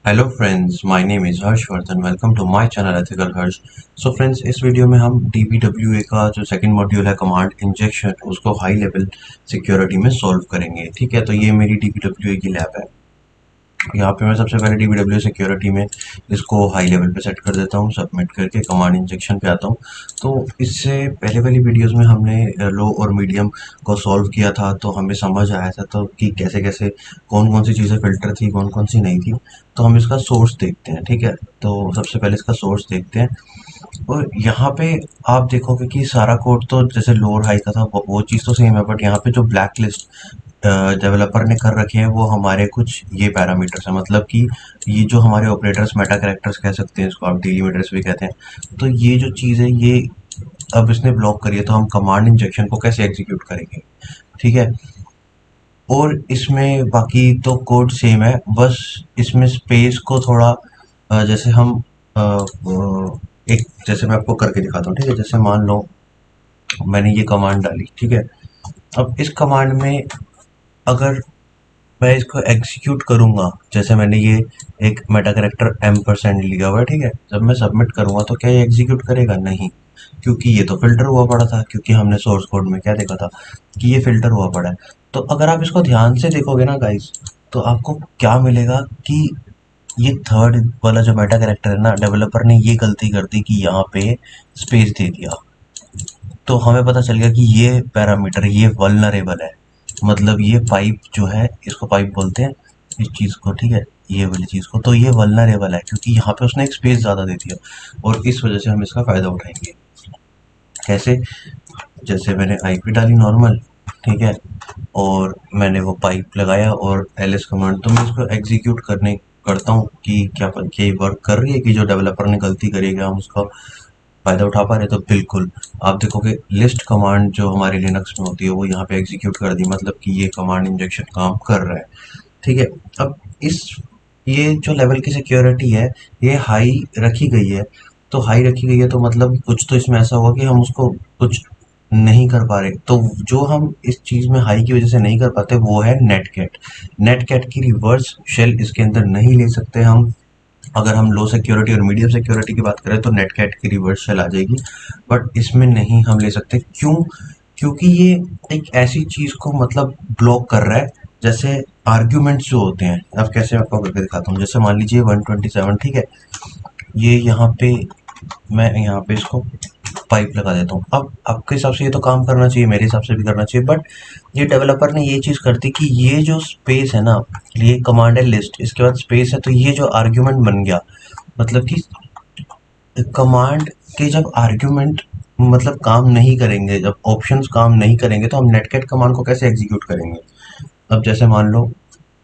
Hello friends, my name is Harshvardhan. Welcome to my channel ethical Harsh. So friends, इस video में हम DBWA का जो सेकंड मॉड्यूल है कमांड इंजेक्शन, उसको हाई लेवल सिक्योरिटी में सॉल्व करेंगे। ठीक है, तो ये मेरी DBWA की लैब है। यहाँ पे मैं सबसे पहले DBWA सिक्योरिटी में इसको हाई लेवल पे सेट कर देता हूँ। सबमिट करके कमांड इंजेक्शन पे आता हूँ। तो इससे पहले वाली वीडियोस में हमने लो और मीडियम को सॉल्व किया था, तो हमें समझ आया था तो कि कैसे कैसे कौन कौन सी चीज़ें फ़िल्टर थी, कौन कौन सी नहीं थी। तो हम इसका सोर्स देखते हैं। ठीक है, तो सबसे पहले इसका सोर्स देखते हैं। और यहाँ पे आप देखोगे कि सारा कोड तो जैसे लो और हाई का था, वो चीज़ तो सेम है, बट यहाँ पे जो ब्लैक लिस्ट डेवलपर ने कर रखे हैं वो हमारे कुछ ये पैरामीटर्स हैं। मतलब कि ये जो हमारे ऑपरेटर्स, मेटा कैरेक्टर्स कह सकते हैं इसको, आप डिलीमिटर्स भी कहते हैं। तो ये जो चीज़ है ये अब इसने ब्लॉक करी है, तो हम कमांड इंजेक्शन को कैसे एग्जीक्यूट करेंगे। ठीक है, और इसमें बाकी तो कोड सेम है, बस इसमें स्पेस को थोड़ा जैसे हम एक जैसे मैं आपको करके दिखाता हूँ। ठीक है, जैसे मान लो मैंने ये कमांड डाली। ठीक है, अब इस कमांड में अगर मैं इसको एग्जीक्यूट करूँगा, जैसे मैंने ये एक मेटा कैरेक्टर M% लिया हुआ है। ठीक है, जब मैं सबमिट करूँगा तो क्या ये एग्जीक्यूट करेगा? नहीं, क्योंकि ये तो फ़िल्टर हुआ पड़ा था, क्योंकि हमने सोर्स कोड में क्या देखा था कि ये फ़िल्टर हुआ पड़ा है। तो अगर आप इसको ध्यान से देखोगे ना गाइस, तो आपको क्या मिलेगा कि ये थर्ड वाला जो मेटा कैरेक्टर है ना, डेवलपर ने ये गलती कर दी कि यहाँ पे स्पेस दे दिया। तो हमें पता चल गया कि ये पैरामीटर ये वल्नरेबल है। मतलब ये पाइप जो है, इसको पाइप बोलते हैं इस चीज़ को। ठीक है, ये वाली चीज़ को, तो ये वल्नरेबल है क्योंकि यहाँ पे उसने एक स्पेस ज़्यादा दे दिया, और इस वजह से हम इसका फ़ायदा उठाएंगे। कैसे? जैसे मैंने आईपी डाली नॉर्मल। ठीक है, और मैंने वो पाइप लगाया और ls कमांड, तो मैं इसको एग्जीक्यूट करने करता हूँ कि क्या ये वर्क कर रही है, कि जो डेवलपर ने गलती करी है क्या हम उसका फ़ायदा उठा पा रहे। तो बिल्कुल आप देखोगे लिस्ट कमांड जो हमारे लिनक्स में होती है वो यहाँ पे एग्जीक्यूट कर दी, मतलब कि ये कमांड इंजेक्शन काम कर रहा है। ठीक है, अब ये जो लेवल की सिक्योरिटी है ये हाई रखी गई है। तो हाई रखी गई है तो मतलब कुछ तो इसमें ऐसा होगा कि हम उसको कुछ नहीं कर पा रहे। तो जो हम इस चीज़ में हाई की वजह से नहीं कर पाते वो है नेटकैट। नेटकैट की रिवर्स शेल इसके अंदर नहीं ले सकते हम। अगर हम लो सिक्योरिटी और मीडियम सिक्योरिटी की बात करें तो नेटकैट की रिवर्स शेल आ जाएगी, बट इसमें नहीं हम ले सकते। क्यों? क्योंकि ये एक ऐसी चीज़ को मतलब ब्लॉक कर रहा है, जैसे आर्ग्यूमेंट्स जो होते हैं। अब कैसे मैं आपको करके दिखाता हूँ। जैसे मान लीजिए 127। ठीक है, ये यहाँ पे मैं यहाँ पे इसको पाइप लगा देता हूँ। अब आपके हिसाब से ये तो काम करना चाहिए, मेरे हिसाब से भी करना चाहिए, बट ये डेवलपर ने ये चीज़ कर दी कि ये जो स्पेस है ना, ये कमांड है लिस्ट, इसके बाद स्पेस है, तो ये जो आर्ग्यूमेंट बन गया, मतलब कि कमांड के जब आर्ग्यूमेंट मतलब काम नहीं करेंगे, जब ऑप्शंस काम नहीं करेंगे, तो हम नेटकैट कमांड को कैसे एग्जीक्यूट करेंगे। अब जैसे मान लो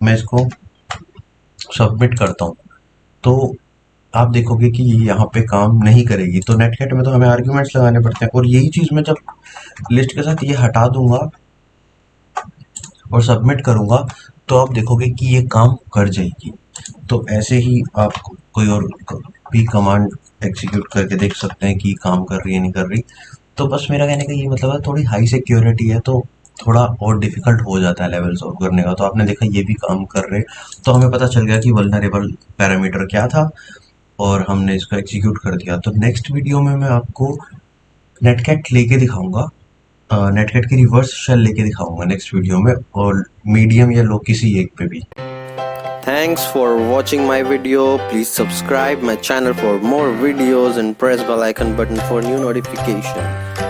मैं इसको सबमिट करता हूँ, तो आप देखोगे कि ये यहाँ पे काम नहीं करेगी। तो नेटकैट में तो हमें आर्ग्यूमेंट्स लगाने पड़ते हैं, और यही चीज़ मैं जब लिस्ट के साथ ये हटा दूंगा और सबमिट करूंगा, तो आप देखोगे कि ये काम कर जाएगी। तो ऐसे ही आप कोई और भी कमांड एग्जीक्यूट करके देख सकते हैं कि काम कर रही है नहीं कर रही। तो बस मेरा कहने का ये मतलब है, थोड़ी हाई सिक्योरिटी है तो थोड़ा और डिफिकल्ट हो जाता है लेवल सॉल्व करने का। तो आपने देखा ये भी काम कर रहे, तो हमें पता चल गया कि वल्नरेबल पैरामीटर क्या था, और हमने इसको एग्जीक्यूट कर दिया। तो नेक्स्ट वीडियो में मैं आपको नेटकैट लेके दिखाऊंगा, नेटकैट की रिवर्स शेल लेके दिखाऊंगा नेक्स्ट वीडियो में, और मीडियम या लो किसी एक पे भी। Thanks for watching my video. Please subscribe my channel for more videos and press bell icon button for new notification.